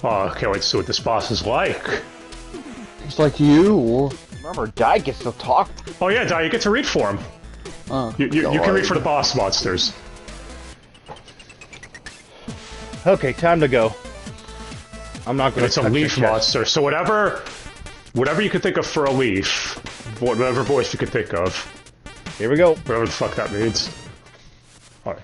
Oh, I can't wait to see what this boss is like. It's like you. Remember, Die gets to talk. Oh yeah, Di, you get to read for him. You can read for the boss monsters. Okay, time to go. I'm not going to. It's a leaf monster, so whatever you can think of for a leaf, whatever voice you can think of. Here we go. Whatever the fuck that means. Alright.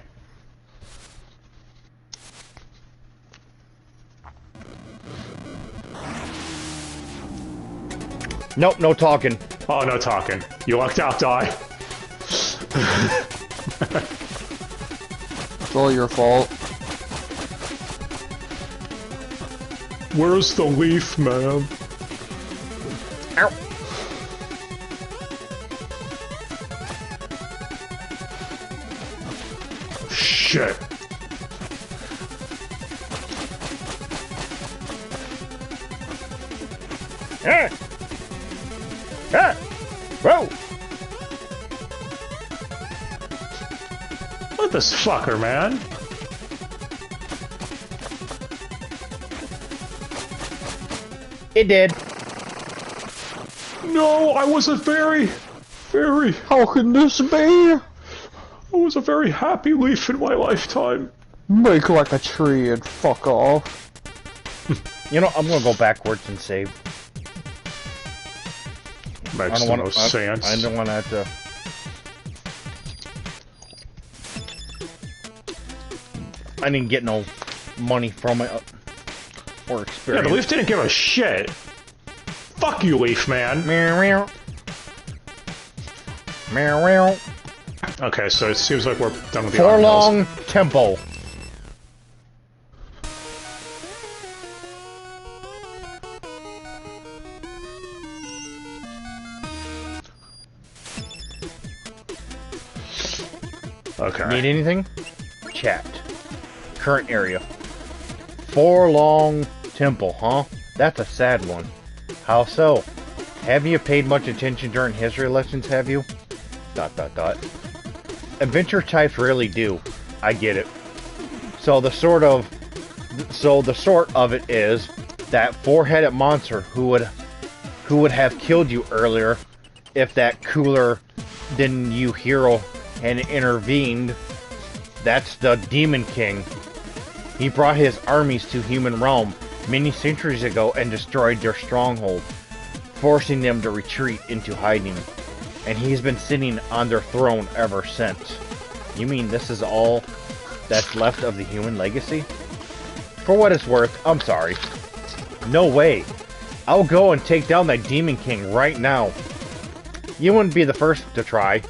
Nope, no talking. Oh, no talking. You lucked out, Di. It's all your fault. Where's the leaf, man? Ow. Shit. Ah! Ah! Whoa! Look at this fucker, man. It did. No, I was a very... How can this be? I was a very happy leaf in my lifetime. Make like a tree and fuck off. You know, I'm gonna go backwards and save. Makes no sense. I don't want to have to. I didn't get no money from it or experience. Yeah, the leaf didn't give a shit. Fuck you, leaf man. Meow meow. Meow meow. Okay, so it seems like we're done with the Forlong Temple. Okay. Need anything? Chat. Current area. Forlong Temple, huh? That's a sad one. How so? Have you paid much attention during history lessons, have you? ... Adventure types really do. I get it. So the sort of it is that four-headed monster who would have killed you earlier if that cooler than you hero had intervened. That's the Demon King. He brought his armies to human realm many centuries ago and destroyed their stronghold, forcing them to retreat into hiding. And he's been sitting on their throne ever since. You mean this is all that's left of the human legacy? For what it's worth, I'm sorry. No way. I'll go and take down that Demon King right now. You wouldn't be the first to try.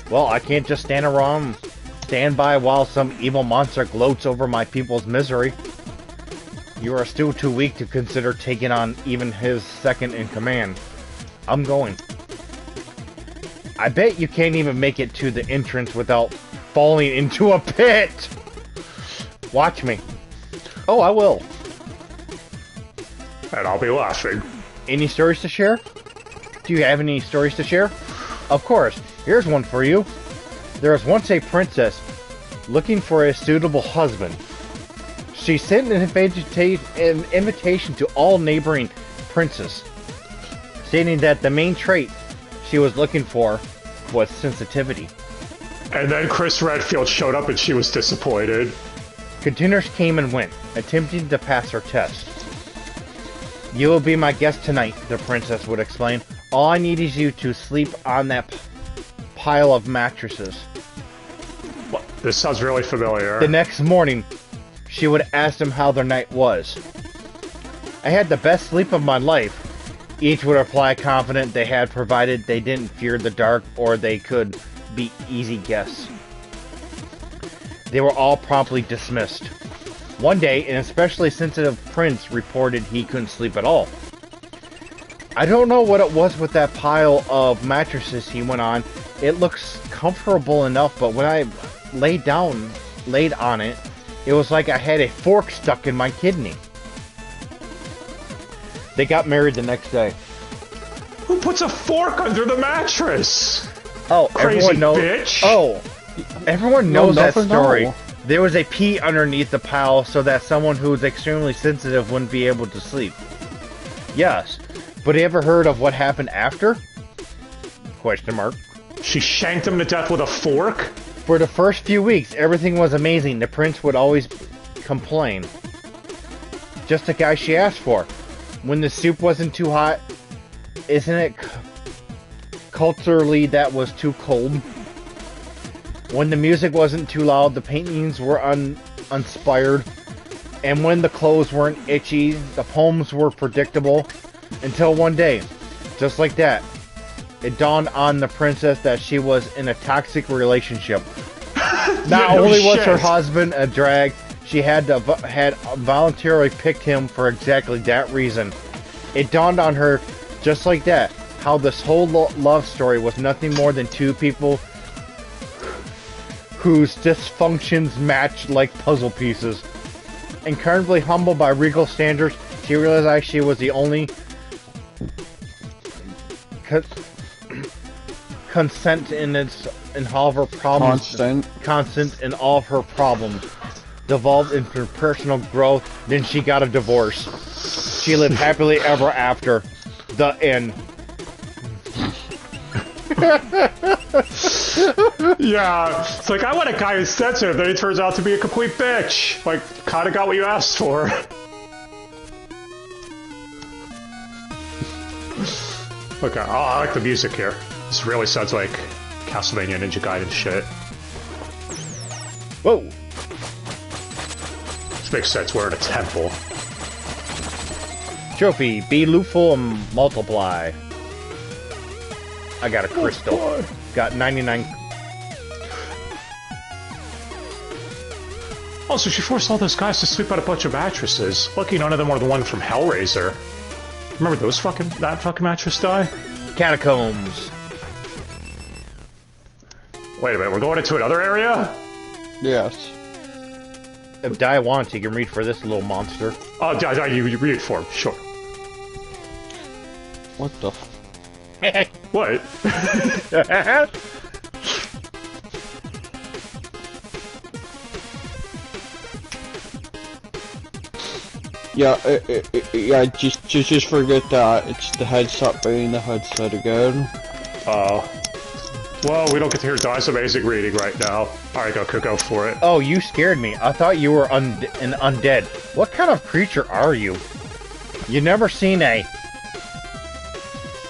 Well, I can't just stand by while some evil monster gloats over my people's misery. You are still too weak to consider taking on even his second in command. I'm going. I bet you can't even make it to the entrance without falling into a pit! Watch me. Oh, I will. And I'll be laughing. Any stories to share? Do you have any stories to share? Of course. Here's one for you. There was once a princess looking for a suitable husband. She sent an invitation to all neighboring princes, stating that the main trait she was looking for was sensitivity. And then Chris Redfield showed up and she was disappointed. Contenders came and went, attempting to pass her test. You will be my guest tonight, the princess would explain. All I need is you to sleep on that pile of mattresses. Well, this sounds really familiar. The next morning, she would ask them how their night was. I had the best sleep of my life. Each would reply confident they had, provided they didn't fear the dark or they could be easy guests. They were all promptly dismissed. One day, an especially sensitive prince reported he couldn't sleep at all. I don't know what it was with that pile of mattresses, he went on. It looks comfortable enough, but when I laid on it, it was like I had a fork stuck in my kidney. They got married the next day. Who puts a fork under the mattress? Oh, Crazy everyone knows. bitch. Oh, everyone knows that story. No. There was a pea underneath the pile so that someone who was extremely sensitive wouldn't be able to sleep. Yes, but you ever heard of what happened after? Question mark. She shanked him to death with a fork? For the first few weeks, everything was amazing. The prince would always complain. Just the guy she asked for. When the soup wasn't too hot, isn't it culturally that was too cold? When the music wasn't too loud, the paintings were uninspired. And when the clothes weren't itchy, the poems were predictable. Until one day, just like that, it dawned on the princess that she was in a toxic relationship. Not only was her husband a drag, she had voluntarily picked him for exactly that reason. It dawned on her, just like that, how this whole love story was nothing more than two people whose dysfunctions matched like puzzle pieces. Incredibly humbled by regal standards, she realized she was the only constant in all of her problems. Constant in all of her problems. Devolved into personal growth. Then she got a divorce. She lived happily ever after. The end. Yeah, it's like, I want a guy who's sensitive, then he turns out to be a complete bitch. Like, kinda got what you asked for. Okay, oh, I like the music here. This really sounds like Castlevania Ninja Gaiden shit. Whoa! This makes sense, we're in a temple. Trophy, be lootful and multiply. I got a crystal. Got 99. Oh, so she forced all those guys to sleep on a bunch of mattresses. Lucky none of them were the one from Hellraiser. Remember that fucking mattress die? Catacombs. Wait a minute, we're going into another area? Yes. If Di wants, he can read for this little monster. Oh, you read it for him, sure. What the What? Yeah, yeah, just forget that. It's the headset being the headset again. Oh. Well, we don't get to hear Di's amazing reading right now. Alright, go for it. Oh, you scared me. I thought you were an undead. What kind of creature are you? You never seen a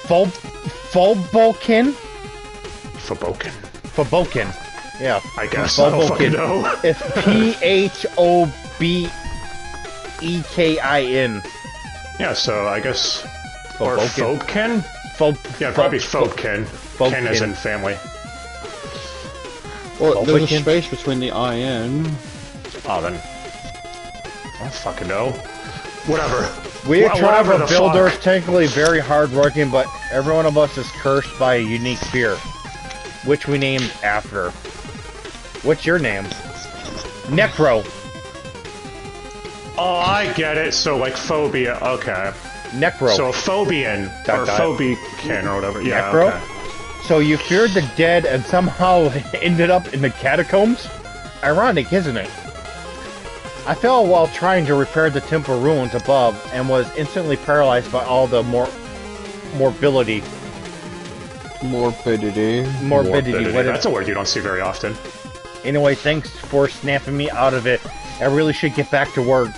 Phobokin? Phobokin. Yeah. I guess. I don't fucking know. It's Phobekin. Yeah, so I guess... Or Phobkin? Yeah, probably Phobkin. Ken as in family. Well, there's a space between the I and... Oh, then... I don't fucking know. Whatever. We tribe of builders, technically very hardworking, but every one of us is cursed by a unique fear, which we named after. What's your name? Necro. Oh, I get it. So, like, phobia. Okay. Necro. So, a phobian. Or phobican or whatever. Yeah, Necro? Okay. So you feared the dead and somehow ended up in the catacombs? Ironic, isn't it? I fell while trying to repair the temple ruins above and was instantly paralyzed by all the morbidity. Morbidity. That's a word you don't see very often. Anyway, thanks for snapping me out of it. I really should get back to work.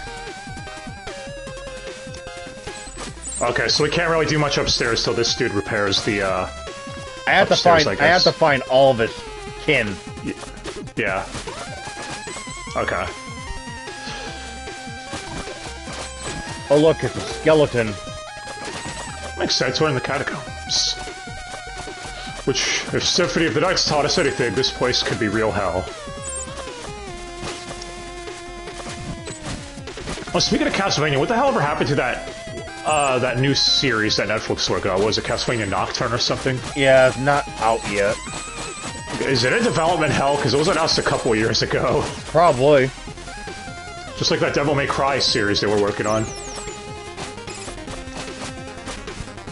Okay, so we can't really do much upstairs till this dude repairs the, I have to find all of his kin. Yeah. Okay. Oh look, it's a skeleton. Makes sense, we're in the catacombs. Which, if Symphony of the Night's taught us anything, this place could be real hell. Oh, speaking of Castlevania, what the hell ever happened to that new series that Netflix worked on? Was it Castlevania Nocturne or something? Yeah, it's not out yet. Is it in development hell? Because it was announced a couple of years ago. Probably. Just like that Devil May Cry series they were working on.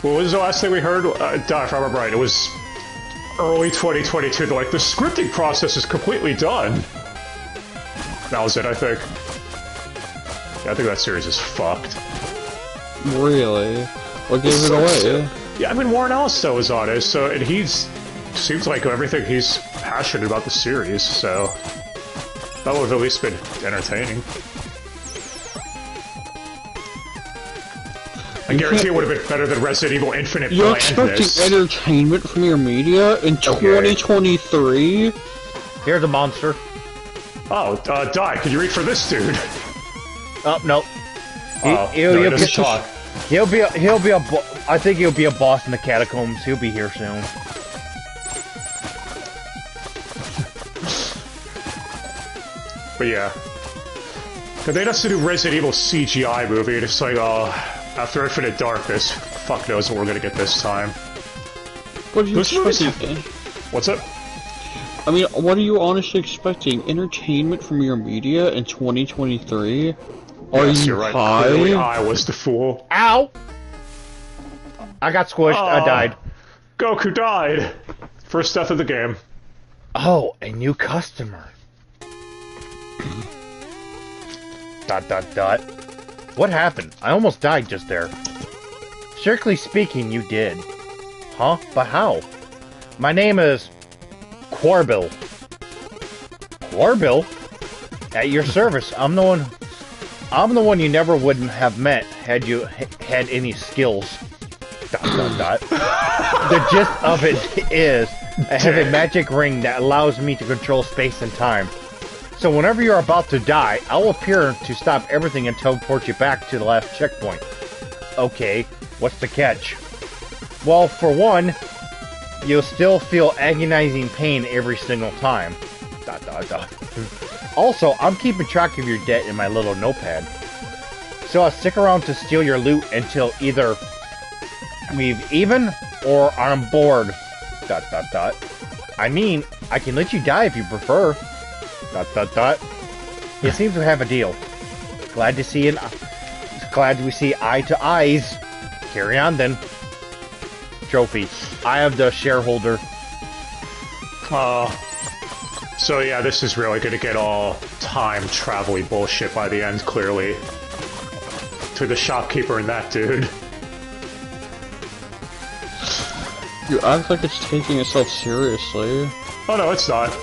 What was the last thing we heard? If I remember right, it was early 2022. They're like, the scripting process is completely done. That was it, I think. Yeah, I think that series is fucked. Really? What gave it away? Yeah, I mean, Warren Ellis, though, is on it, so, and seems like everything he's passionate about the series, so that would have at least been entertaining. I guarantee it would have been better than Resident Evil Infinite You're blandness. expecting entertainment from your media in 2023? Here's a monster. Oh, Die, could you read for this dude? Oh, no. No, he doesn't talk. I think he'll be a boss in the Catacombs. He'll be here soon. But yeah. They just to do Resident Evil CGI movie, and it's like, after Infinite Darkness, fuck knows what we're gonna get this time. What are you expecting? What's up? I mean, what are you honestly expecting? Entertainment from your media in 2023? Are Yes, you you're right. high? Clearly I was the fool. Ow! I got squished. I died. Goku died! First death of the game. Oh, a new customer. dot dot dot. What happened? I almost died just there. Strictly speaking, you did. Huh? But how? My name is Quarbill. Quarbill? At your service. I'm the one you never would have met had you had any skills. Dot dot dot. The gist of it is, I have a magic ring that allows me to control space and time. So whenever you're about to die, I'll appear to stop everything and teleport you back to the last checkpoint. Okay, what's the catch? Well, for one, you'll still feel agonizing pain every single time. Dot dot dot. Also, I'm keeping track of your debt in my little notepad. So I'll stick around to steal your loot until either we've even or I'm bored. Dot dot dot. I mean, I can let you die if you prefer. Dot dot dot. It seems to have a deal. Glad we see eye to eyes. Carry on then. Trophy. I have the shareholder. So yeah, this is really gonna get all time travel-y bullshit by the end, clearly. To the shopkeeper and that dude. You act like it's taking itself seriously. Oh no, it's not.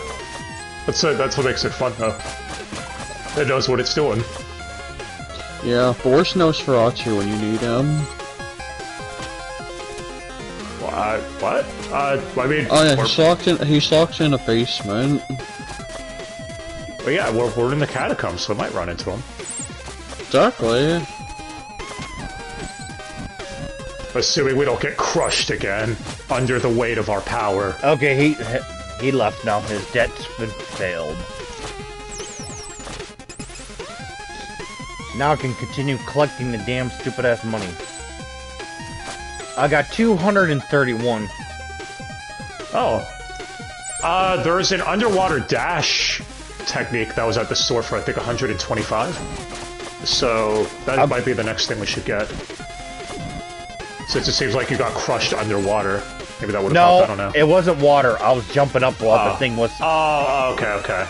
That's what makes it fun, though. It knows what it's doing. Yeah, but where's Nosferatu when you need him? What? I mean... Oh yeah, he's locked in a basement. But yeah, we're in the catacombs, so we might run into him. Exactly. Assuming we don't get crushed again, under the weight of our power. Okay, he left now. His debt's been failed. Now I can continue collecting the damn stupid-ass money. I got 231. Oh. There's an underwater dash technique that was at the store for, I think, 125. So, that might be the next thing we should get. Since it seems like you got crushed underwater. Maybe that would have helped, I don't know. It wasn't water. I was jumping up while the thing was... Oh, okay.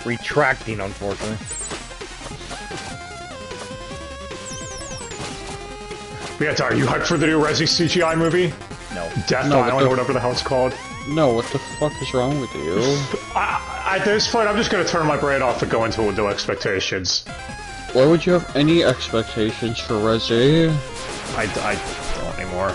retracting, unfortunately. But yeah, are you hyped for the new Resi CGI movie? No. Death Island, or whatever the hell it's called. No, what the fuck is wrong with you? At this point, I'm just gonna turn my brain off and go into it with no expectations. Why would you have any expectations for Resi? I don't anymore.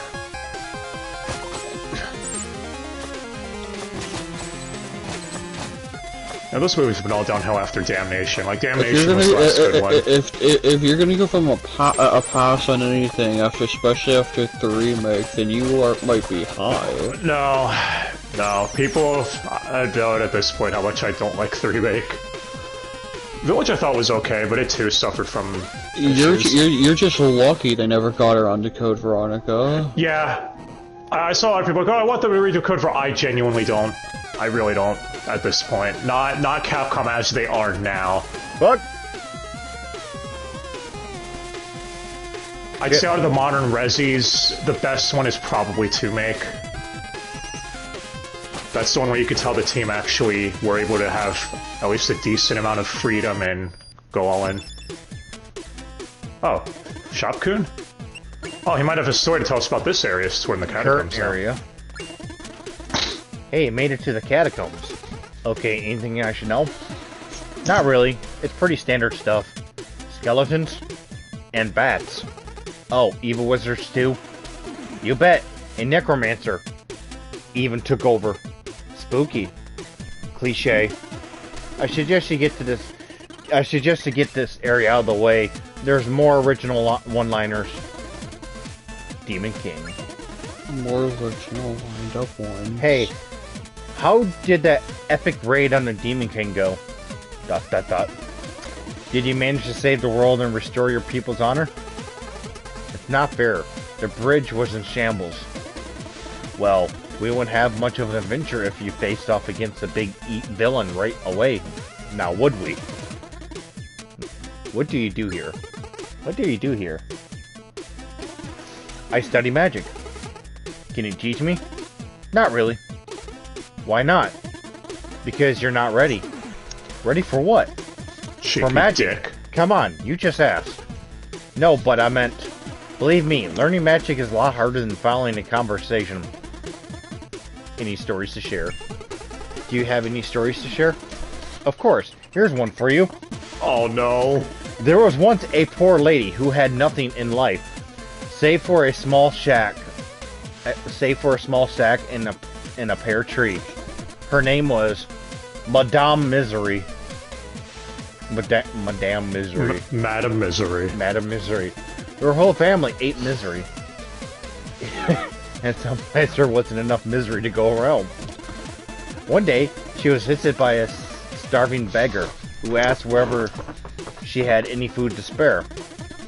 Now, those movies have been all downhill after Damnation. Like, Damnation was the last good one. If you're gonna give them a pass on anything, especially after the remake, then you might be high. No. People know at this point how much I don't like the remake. Village I thought was okay, but it too suffered from issues. You're just lucky they never got around to Code Veronica. Yeah. I saw a lot of people like, oh, I want them to redo Code Veronica. I genuinely don't. I really don't at this point. Not Capcom as they are now. Fuck. I'd say out of the modern Resis, the best one is probably 2 Make. That's the one where you could tell the team actually were able to have at least a decent amount of freedom and go all in. Oh, Shopkun? Oh, he might have a story to tell us about this area. It's in the Catacombs area. Hey, made it to the Catacombs. Okay, anything I should know? Not really. It's pretty standard stuff. Skeletons and bats. Oh, evil wizards too? You bet. A necromancer even took over. Spooky. Cliche. I suggest to get this area out of the way. There's more original one-liners. Demon King. More original lined-up ones. Hey, how did that epic raid on the Demon King go? ... Did you manage to save the world and restore your people's honor? It's not fair. The bridge was in shambles. Well, we wouldn't have much of an adventure if you faced off against a big villain right away. Now, would we? What do you do here? What do you do here? I study magic. Can you teach me? Not really. Why not? Because you're not ready. Ready for what? For magic. Dick. Come on, you just asked. No, but I meant... Believe me, learning magic is a lot harder than following a conversation. Any stories to share? Do you have any stories to share? Of course. Here's one for you. Oh no. There was once a poor lady who had nothing in life, save for a small shack in a pear tree. Her name was Madame Misery. Madame Misery. Madame Misery. Madame Misery. Her whole family ate misery. And sometimes there wasn't enough misery to go around. One day, she was visited by a starving beggar who asked whether she had any food to spare.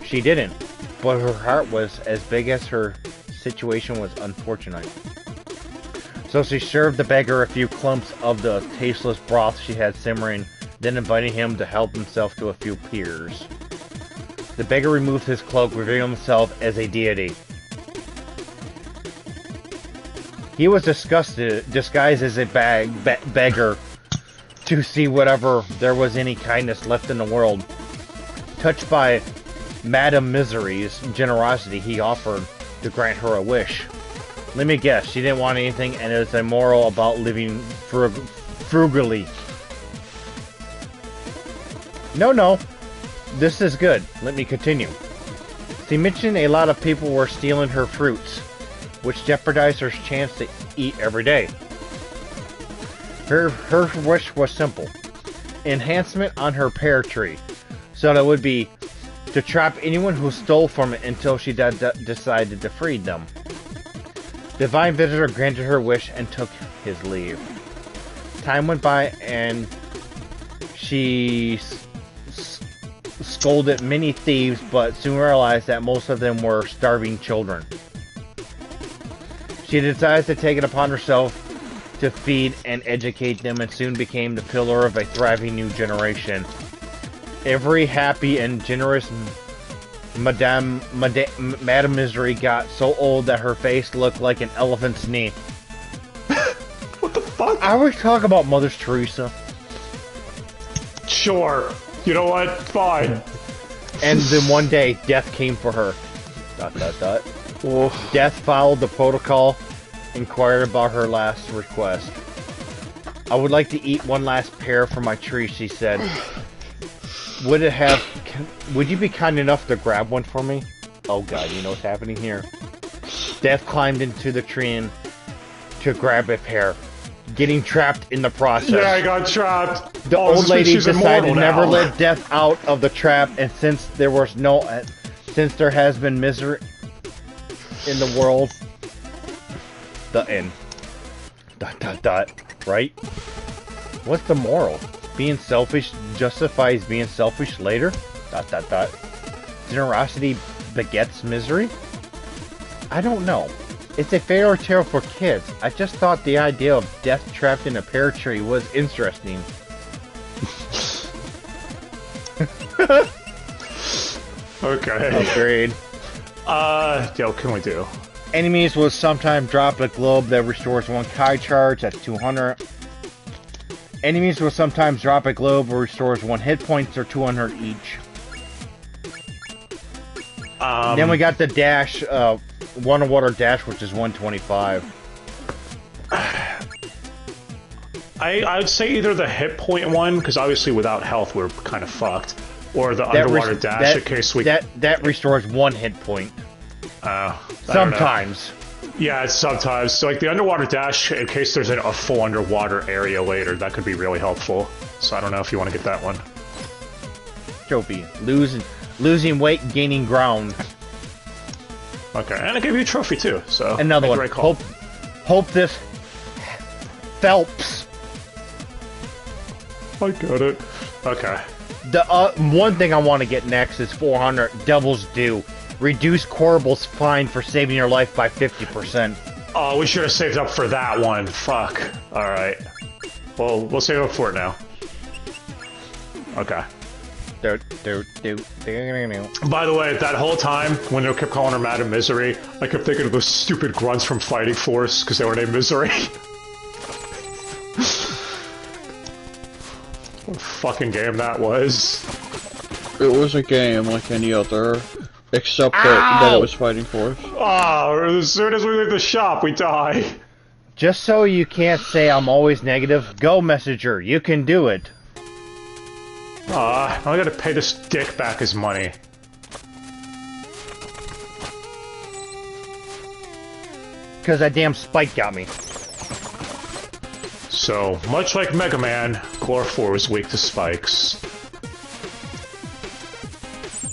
She didn't, but her heart was as big as her situation was unfortunate. So she served the beggar a few clumps of the tasteless broth she had simmering, then invited him to help himself to a few pears. The beggar removed his cloak, revealing himself as a deity. He was disguised as a beggar to see whatever there was any kindness left in the world. Touched by Madame Misery's generosity, he offered to grant her a wish. Let me guess, she didn't want anything and it was immoral about living frugally. No. This is good. Let me continue. She mentioned a lot of people were stealing her fruits, which jeopardized her chance to eat every day. Her wish was simple. Enhancement on her pear tree, so that would be to trap anyone who stole from it until she decided to free them. Divine Visitor granted her wish and took his leave. Time went by and she scolded many thieves, but soon realized that most of them were starving children. She decided to take it upon herself to feed and educate them, and soon became the pillar of a thriving new generation. Every happy and generous Madame Misery got so old that her face looked like an elephant's knee. What the fuck? I was talking about Mother Teresa. Sure. You know what? Fine. And then one day, death came for her. ... Death followed the protocol, inquired about her last request. I would like to eat one last pear from my tree, she said. Would you be kind enough to grab one for me? Oh god, you know what's happening here. Death climbed into the tree and to grab a pear, getting trapped in the process. Yeah, I got trapped. The old lady decided to never let Death out of the trap, and since there has been misery in the world, the end. ... Right? What's the moral? Being selfish justifies being selfish later? ... Generosity begets misery? I don't know. It's a fairy tale for kids. I just thought the idea of death trapped in a pear tree was interesting. Okay. Agreed. Yeah, what can we do? Enemies will sometimes drop a globe that restores 1 Kai charge at 200. Enemies will sometimes drop a globe or restores 1 hit points or 200 each. Then we got the dash, underwater dash, which is 125. I would say either the hit point one, because obviously without health we're kind of fucked, or the underwater dash in case we... That restores 1 hit point. Sometimes. Yeah, it's sometimes. So like the underwater dash, in case there's a full underwater area later, that could be really helpful. So I don't know if you want to get that one. Trophy. Losing weight, gaining ground. Okay, and it gave you a trophy too, so... Another one. Hope this... Phelps. I got it. Okay. The one thing I want to get next is 400 Devil's Due. Reduce Corbel's fine for saving your life by 50%. Oh, we should have saved up for that one. Fuck. Alright. Well, we'll save up for it now. Okay. By the way, that whole time, when they kept calling her Madam Misery, I kept thinking of those stupid grunts from Fighting Force, because they were named Misery. What a fucking game that was. It was a game like any other, except that it was Fighting Force. Oh, as soon as we leave the shop, we die. Just so you can't say I'm always negative, go Messenger, you can do it. I gotta pay this dick back his money. Because that damn spike got me. So, much like Mega Man, Core 4 is weak to spikes.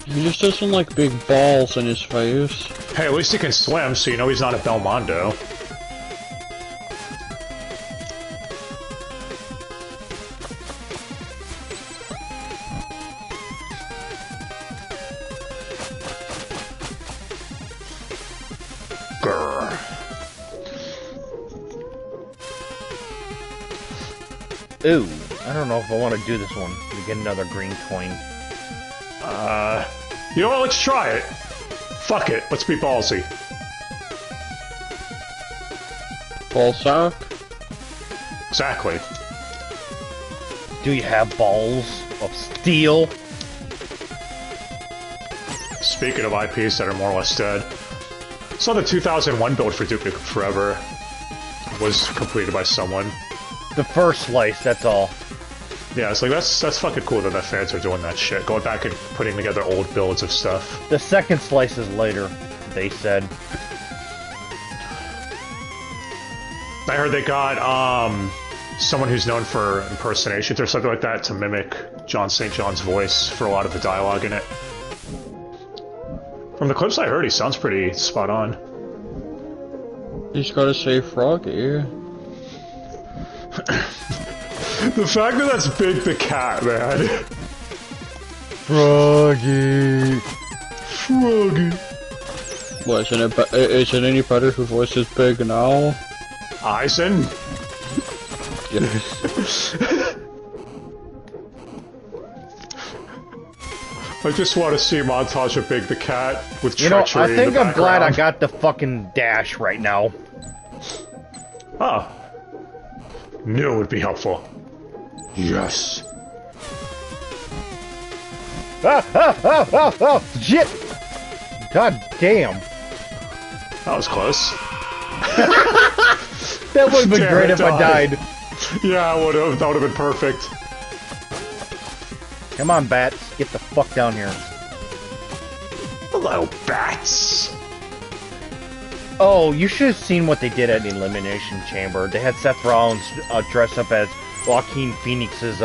He just doesn't like big balls in his face. Hey, at least he can swim, so you know he's not a Belmondo. Grr. Ooh, I don't know if I want to do this one to get another green coin. You know what? Let's try it. Fuck it. Let's be ballsy. Ballsack? Exactly. Do you have balls of steel? Speaking of IPs that are more or less dead, saw the 2001 build for Duke Nukem Forever was completed by someone. The first slice, that's all. Yeah, it's like that's fucking cool that the fans are doing that shit, going back and putting together old builds of stuff. The second slice is later, they said. I heard they got someone who's known for impersonations or something like that to mimic John St. John's voice for a lot of the dialogue in it. From the clips I heard, he sounds pretty spot on. He's gotta say Froggy. The fact that that's Big the Cat, man. Froggy. Froggy. What, is it any better who voices Big now? Eisen? Yes. I just want to see a montage of Big the Cat with treachery. You know, I think I'm glad I background. got the fucking dash right now. Oh. Knew it would be helpful. Yes. Shit! God damn. That was close. That would have been Damn, great it if I died. Yeah, I would have. That would have been perfect. Come on, bats. Get the fuck down here. Hello, bats. Oh, you should have seen what they did at the Elimination Chamber. They had Seth Rollins dressed up as Joaquin Phoenix's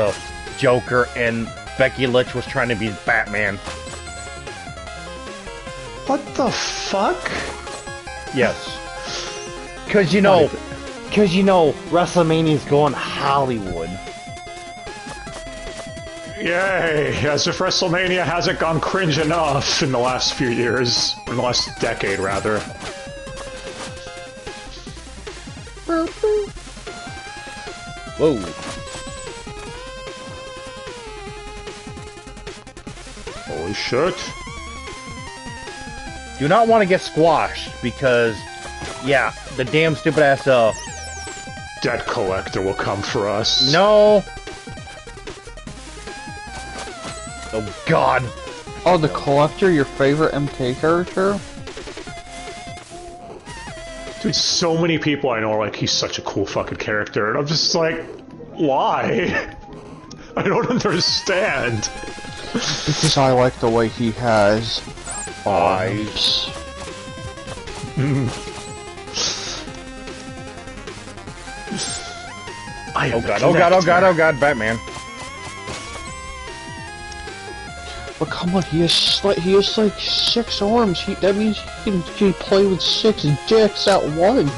Joker, and Becky Lynch was trying to be Batman. What the fuck? Yes. Cause you know, WrestleMania's going Hollywood. Yay! As if WrestleMania hasn't gone cringe enough in the last few years. In the last decade, rather. Whoa. Holy shit. Do not want to get squashed, because Yeah, the damn stupid ass, Debt collector will come for us. No! Oh, God. Oh, the Collector, your favorite MK character? Dude, so many people I know are like, he's such a cool fucking character, and I'm just like, why? I don't understand. Because I like the way he has eyes. Oh god, oh god, oh god, oh god, Batman. But come on, he has like 6 arms. That means he can play with 6 dicks at once.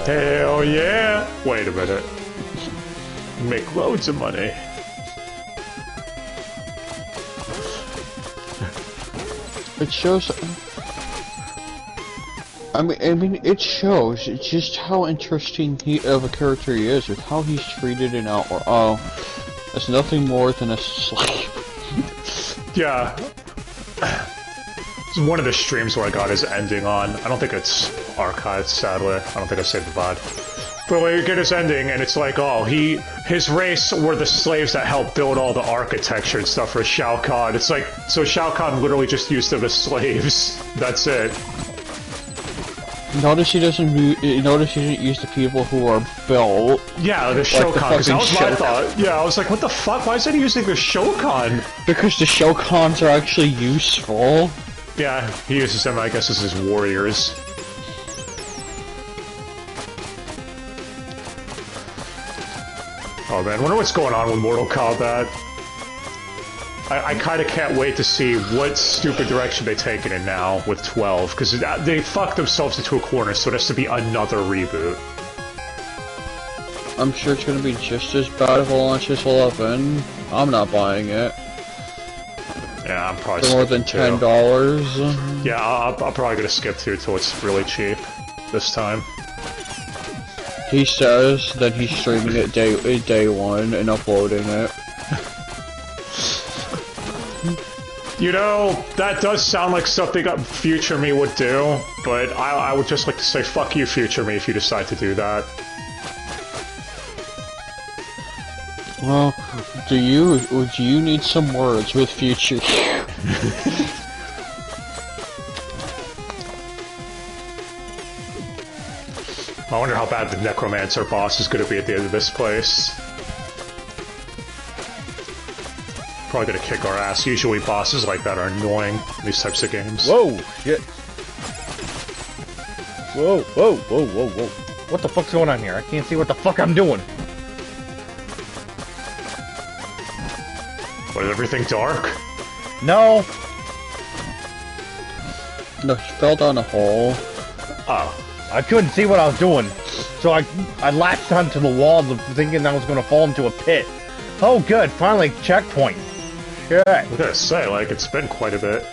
Hell yeah! Wait a minute. Make loads of money. It shows. I mean, it shows just how interesting of a character he is with how he's treated in Outward. Oh, it's nothing more than a slave. Yeah. This is one of the streams where I got his ending on. I don't think it's archived, sadly. I don't think I saved the VOD. But we get his ending, and it's like, oh, his race were the slaves that helped build all the architecture and stuff for Shao Kahn. It's like, so Shao Kahn literally just used them as slaves. That's it. Notice he doesn't use the people who are built. Yeah, the Shokan, because that was my thought. Yeah, I was like, what the fuck? Why is he using the Shokan? Because the Shokans are actually useful. Yeah, he uses them, I guess, as his warriors. Oh man, wonder what's going on with Mortal Kombat. I kind of can't wait to see what stupid direction they take it in now with 12, because they fucked themselves into a corner, so it has to be another reboot. I'm sure it's gonna be just as bad if it launches 11. I'm not buying it. Yeah, I'm probably for more than $10. Yeah, I'm probably gonna skip through till it's really cheap this time. He says that he's streaming it day 1 and uploading it. You know, that does sound like something Future Me would do, but I would just like to say fuck you, Future Me, if you decide to do that. Well, do you need some words with Future? I wonder how bad the Necromancer boss is going to be at the end of this place. Probably gonna kick our ass. Usually bosses like that are annoying in these types of games. Whoa, shit. Whoa, whoa, whoa, whoa, whoa. What the fuck's going on here? I can't see what the fuck I'm doing. What, is everything dark? No. No, he fell down a hole. Oh. I couldn't see what I was doing. So I latched onto the wall thinking I was gonna fall into a pit. Oh good, finally checkpoint. Shit. I was gonna say, like, it's been quite a bit.